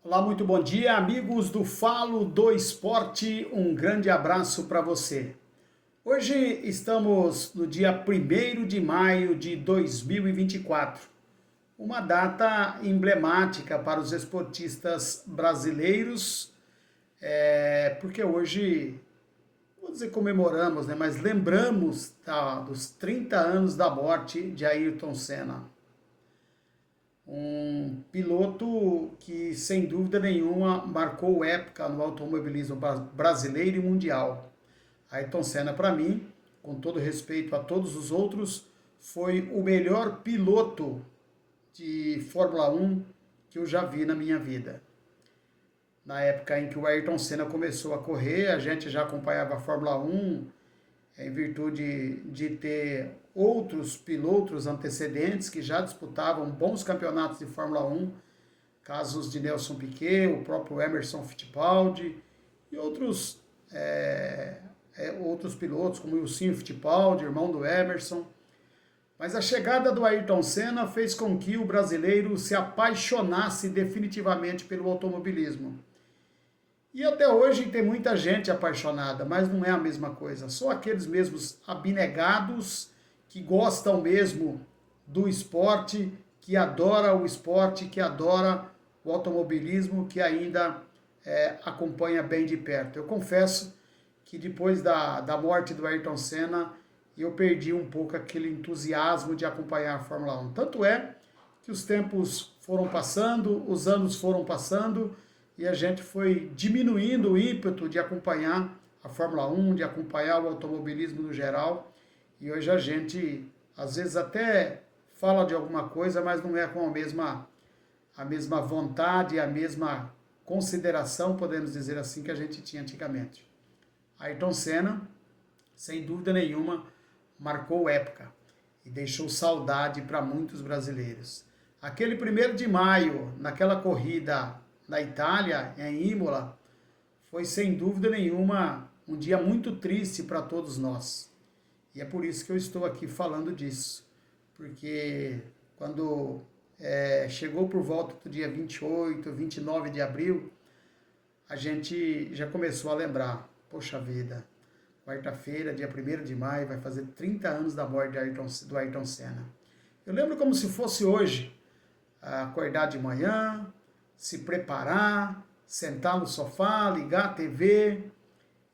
Olá, muito bom dia, amigos do Falo do Esporte. Um grande abraço para você. Hoje estamos no dia 1º de maio de 2024, uma data emblemática para os esportistas brasileiros, porque hoje, vou dizer comemoramos, né, mas lembramos dos 30 anos da morte de Ayrton Senna. Um piloto que, sem dúvida nenhuma, marcou época no automobilismo brasileiro e mundial. Ayrton Senna, para mim, com todo respeito a todos os outros, foi o melhor piloto de Fórmula 1 que eu já vi na minha vida. Na época em que o Ayrton Senna começou a correr, a gente já acompanhava a Fórmula 1 em virtude de ter outros pilotos antecedentes que já disputavam bons campeonatos de Fórmula 1, casos de Nelson Piquet, o próprio Emerson Fittipaldi e outros pilotos como o Wilson Fittipaldi, irmão do Emerson. Mas a chegada do Ayrton Senna fez com que o brasileiro se apaixonasse definitivamente pelo automobilismo. E até hoje tem muita gente apaixonada, mas não é a mesma coisa. Só aqueles mesmos abnegados que gostam mesmo do esporte, que adora o esporte, que adora o automobilismo, que ainda acompanha bem de perto. Eu confesso que depois da morte do Ayrton Senna, eu perdi um pouco aquele entusiasmo de acompanhar a Fórmula 1. Tanto é que os tempos foram passando, os anos foram passando, e a gente foi diminuindo o ímpeto de acompanhar a Fórmula 1, de acompanhar o automobilismo no geral. E hoje a gente, às vezes, até fala de alguma coisa, mas não é com a mesma vontade, a mesma consideração, podemos dizer assim, que a gente tinha antigamente. Ayrton Senna, sem dúvida nenhuma, marcou época e deixou saudade para muitos brasileiros. Aquele 1º de maio, naquela corrida na Itália, em Imola, foi sem dúvida nenhuma um dia muito triste para todos nós. E é por isso que eu estou aqui falando disso. Porque quando chegou por volta do dia 28, 29 de abril, a gente já começou a lembrar, poxa vida, quarta-feira, dia 1º de maio, vai fazer 30 anos da morte do Ayrton Senna. Eu lembro como se fosse hoje, acordar de manhã, se preparar, sentar no sofá, ligar a TV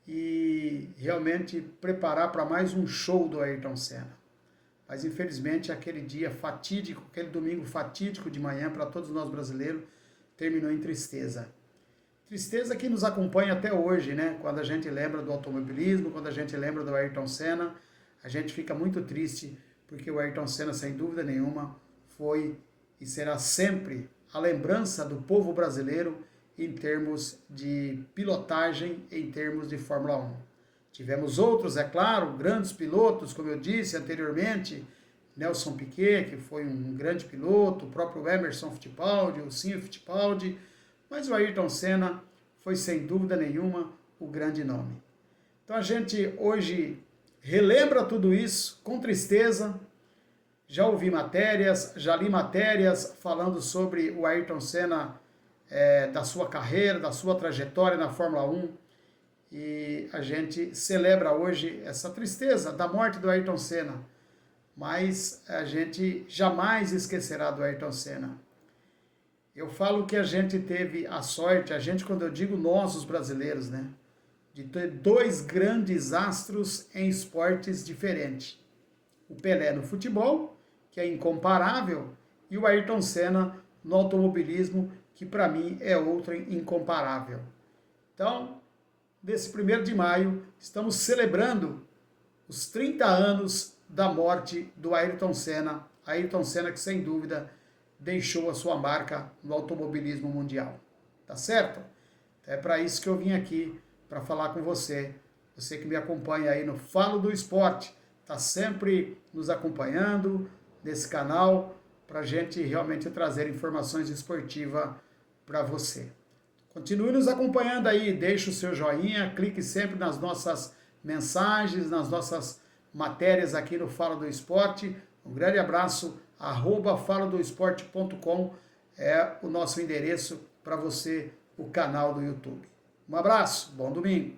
e realmente preparar para mais um show do Ayrton Senna. Mas infelizmente aquele dia fatídico, aquele domingo fatídico de manhã para todos nós brasileiros, terminou em tristeza. Tristeza que nos acompanha até hoje, né? Quando a gente lembra do automobilismo, quando a gente lembra do Ayrton Senna, a gente fica muito triste, porque o Ayrton Senna, sem dúvida nenhuma, foi e será sempre a lembrança do povo brasileiro em termos de pilotagem, em termos de Fórmula 1. Tivemos outros, é claro, grandes pilotos, como eu disse anteriormente, Nelson Piquet, que foi um grande piloto, o próprio Emerson Fittipaldi, o Wilson Fittipaldi, mas o Ayrton Senna foi sem dúvida nenhuma o grande nome. Então a gente hoje relembra tudo isso com tristeza. Já ouvi matérias, já li matérias falando sobre o Ayrton Senna, da sua carreira, da sua trajetória na Fórmula 1. E a gente celebra hoje essa tristeza da morte do Ayrton Senna. Mas a gente jamais esquecerá do Ayrton Senna. Eu falo que a gente teve a sorte, a gente, quando eu digo nós, os brasileiros, né, de ter dois grandes astros em esportes diferentes. O Pelé no futebol, que é incomparável, e o Ayrton Senna no automobilismo, que para mim é outro incomparável. Então, nesse 1º de maio, estamos celebrando os 30 anos da morte do Ayrton Senna que sem dúvida deixou a sua marca no automobilismo mundial. Tá certo? É para isso que eu vim aqui, para falar com você. Você que me acompanha aí no Falo do Esporte, está sempre nos acompanhando nesse canal, para a gente realmente trazer informações esportivas para você. Continue nos acompanhando aí, deixe o seu joinha, clique sempre nas nossas mensagens, nas nossas matérias aqui no Falo do Esporte. Um grande abraço, @falodoesporte.com é o nosso endereço para você o canal do YouTube. Um abraço, bom domingo.